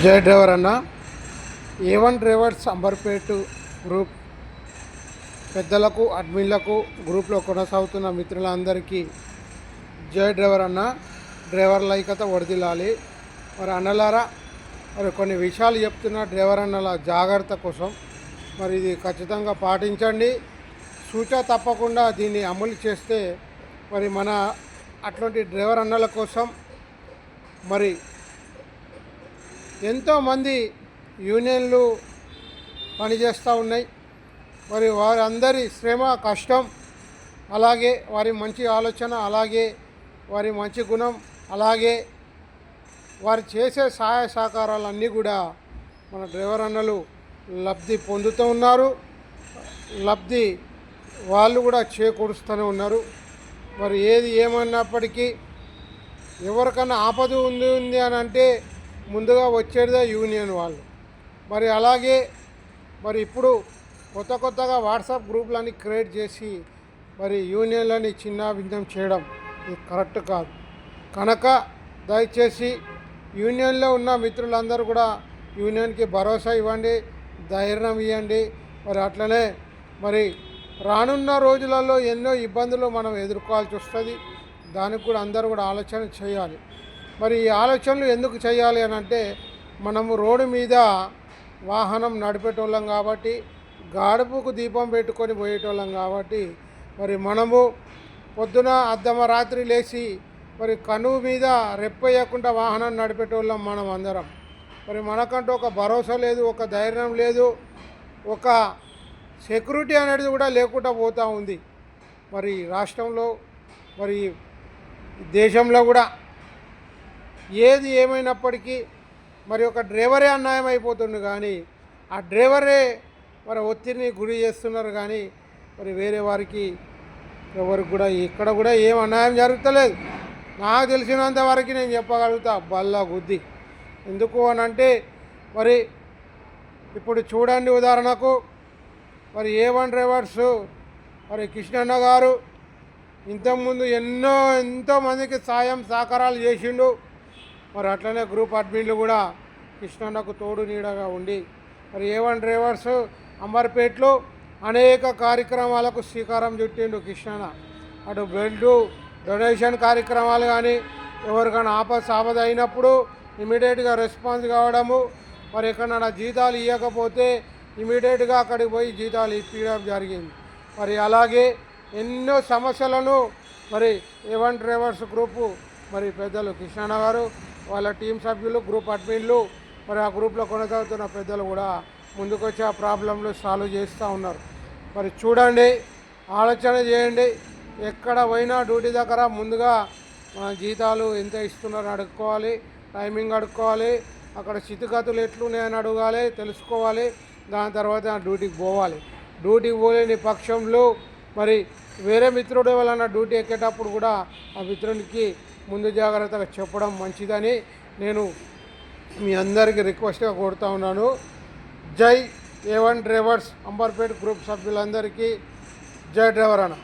జై డ్రైవర్ అన్న. A1 drivers Amberpet group పెద్దలకు, అడ్మిన్లకు, గ్రూప్లో కొనసాగుతున్న మిత్రులందరికీ జై డ్రైవర్ అన్న. డ్రైవర్ల ఐక్యత వర్ధిల్లాలి. మరి అన్నలారా, మరి కొన్ని విషయాలు చెప్తున్న డ్రైవర్ అన్నల జాగ్రత్త కోసం మరి ఇది ఖచ్చితంగా పాటించండి. సూచన తప్పకుండా దీన్ని అమలు చేస్తే మరి మన అట్లాంటి డ్రైవర్ అన్నల కోసం మరి ఎంతోమంది యూనియన్లు పనిచేస్తూ ఉన్నాయి. మరి వారందరి శ్రమ, కష్టం, అలాగే వారి మంచి ఆలోచన, అలాగే వారి మంచి గుణం, అలాగే వారు చేసే సహాయ సహకారాలన్నీ కూడా మన డ్రైవర్ అన్నలు లబ్ధి పొందుతూ ఉన్నారు. లబ్ధి వాళ్ళు కూడా చేకూరుస్తూనే ఉన్నారు. మరి ఏది ఏమన్నప్పటికీ ఎవరికన్నా ఆపద ఉంది అని అంటే ముందుగా వచ్చేదే యూనియన్ వాళ్ళు. మరి అలాగే మరి ఇప్పుడు కొత్తగా వాట్సాప్ గ్రూపులని క్రియేట్ చేసి మరి యూనియన్లని చిన్నాభిన్నం చేయడం ఇది కరెక్ట్ కాదు. కనుక దయచేసి యూనియన్లో ఉన్న మిత్రులందరూ కూడా యూనియన్కి భరోసా ఇవ్వండి, ధైర్యం ఇవ్వండి. మరి అట్లనే మరి రానున్న రోజులలో ఎన్నో ఇబ్బందులు మనం ఎదుర్కోవాల్సి వస్తుంది. దానికి కూడా అందరూ కూడా ఆలోచన చేయాలి. మరి ఈ ఆలోచనలు ఎందుకు చేయాలి అని అంటే, మనము రోడ్డు మీద వాహనం నడిపేటోళ్ళం కాబట్టి, గాడుపుకు దీపం పెట్టుకొని పోయేటోళ్ళం కాబట్టి, మరి మనము పొద్దున అర్ధరాత్రి లేచి మరి కనువు మీద రెప్పయ్యకుండా వాహనం నడిపేటోళ్ళం మనం అందరం. మరి మనకంటూ ఒక భరోసా లేదు, ఒక ధైర్యం లేదు, ఒక సెక్యూరిటీ అనేది కూడా లేకుండా పోతూ ఉంది. మరి రాష్ట్రంలో మరి దేశంలో కూడా ఏది ఏమైనప్పటికీ మరి ఒక డ్రైవరే అన్యాయం అయిపోతుంది, కానీ ఆ డ్రైవరే మరి ఒత్తిడిని గురి చేస్తున్నారు. కానీ మరి వేరే వారికి ఎవరికి కూడా ఇక్కడ కూడా ఏం అన్యాయం జరుగుతలేదు. నాకు తెలిసినంత వరకు నేను చెప్పగలుగుతా, బల్ల గుద్ది. ఎందుకు అని అంటే మరి ఇప్పుడు చూడండి, ఉదాహరణకు మరి A1 డ్రైవర్స్ మరి కృష్ణన్న గారు ఇంతకుముందు ఎంతోమందికి సాయం సహకారాలు చేసిండు. మరి అట్లనే గ్రూప్ అడ్మిన్లు కూడా కృష్ణన్నకు తోడు నీడగా ఉండి మరి A1 డ్రైవర్స్ అంబర్పేట్లో అనేక కార్యక్రమాలకు శ్రీకారం చుట్టిండు కృష్ణన్న. అటు బ్లడ్ డొనేషన్ కార్యక్రమాలు కానీ, ఎవరికైనా ఆపద అయినప్పుడు ఇమీడియట్గా రెస్పాన్స్ కావడము, మరి ఎక్కడైనా జీతాలు ఇవ్వకపోతే ఇమీడియట్గా అక్కడికి పోయి జీతాలు ఇప్పించడం జరిగింది. మరి అలాగే ఎన్నో సమస్యలను మరి A1 డ్రైవర్స్ గ్రూపు మరి పెద్దలు కృష్ణన్న గారు, వాళ్ళ టీం సభ్యులు, గ్రూప్ అడ్మిన్లు, మరి ఆ గ్రూప్లో కొనసాగుతున్న పెద్దలు కూడా ముందుకొచ్చి ఆ ప్రాబ్లంలు సాల్వ్ చేస్తూ ఉన్నారు. మరి చూడండి, ఆలోచన చేయండి. ఎక్కడ పోయినా డ్యూటీ దగ్గర ముందుగా మన జీతాలు ఎంత ఇస్తున్నారని అడుక్కోవాలి, టైమింగ్ అడుక్కోవాలి, అక్కడ స్థితిగతులు ఎట్లున్నాయని అడగాలి, తెలుసుకోవాలి. దాని తర్వాత డ్యూటీకి పోవాలి. డ్యూటీకి పోలేని పక్షంలో మరి వేరే మిత్రుడు ఎవరైనా డ్యూటీ ఎక్కేటప్పుడు కూడా ఆ మిత్రునికి ముందు జాగ్రత్తగా చెప్పడం మంచిదని నేను మీ అందరికీ రిక్వెస్ట్గా కోరుతా ఉన్నాను. జై A1 డ్రైవర్స్ అంబర్పేట్ గ్రూప్ సభ్యులందరికీ జై డ్రైవర్ అన్న.